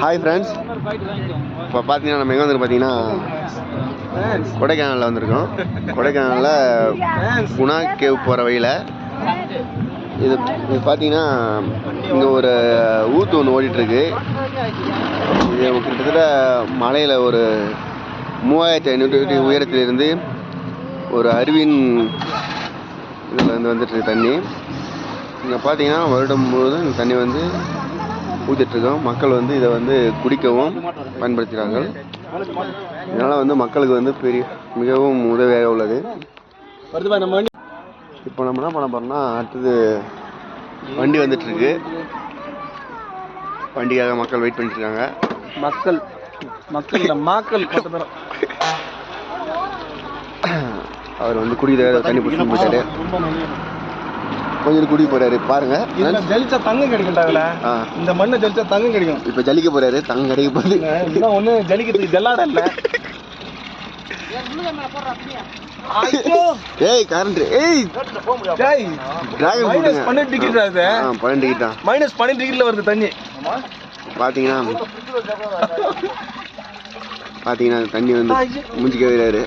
Hi friends, இப்போ பார்த்தீங்கன்னா நம்ம எங்கே வந்துருக்கோம் பார்த்தீங்கன்னா கொடைக்கானலில் வந்திருக்கோம். கொடைக்கானலில் குணா கேவ் போகிற வழியில் இது பார்த்தீங்கன்னா இங்கே ஒரு ஊற்று ஒன்று ஓடிட்டுருக்கு. இது கிட்டத்தட்ட மலையில் ஒரு 3500 அடி உயரத்திலிருந்து ஒரு அருவியின் இதில் வந்துட்டுருக்கு தண்ணி. இங்கே பார்த்தீங்கன்னா வருடம் முழுவதும் இந்த தண்ணி வந்து ஊற்றிட்டுருக்கோம். மக்கள் வந்து இதை வந்து குடிக்கவும் பயன்படுத்துகிறார்கள். இதனால் வந்து மக்களுக்கு வந்து மிகவும் உதவியாக உள்ளது. இப்போ நம்ம என்ன பண்ண போகிறோம்னா, அடுத்தது வண்டி வந்துட்டுருக்கு. வண்டிக்காக மக்கள் வெயிட் பண்ணிட்டுருக்காங்க. அவர் வந்து குடிக்கிற தண்ணி பிடிச்சி போயிட்டாரு. கொஞ்சம் குடி போறாரு பாருங்க. ஜலிச்சா தங்கம் கிடைக்கும்டாங்களா? இந்த மண்ணை ஜலிச்சா தங்கம் கிடைக்கும். இப்ப ஜலிக்க போறாரு, தங்கம் கிடைக்க போகுது. இன்னும் ஒண்ணு ஜலிக்கிறதுக்கு ஜல்லாட இல்ல. ஏய் கரண்ட், ஏய் டேய் டிராகன் மைனஸ் 12 டிகிரி அது. 12 டிகிரி தான். மைனஸ் 12 டிகிரில வருது தண்ணி. பாத்தீங்கன்னா தண்ணி வந்து மூஞ்சிக்க வராரு.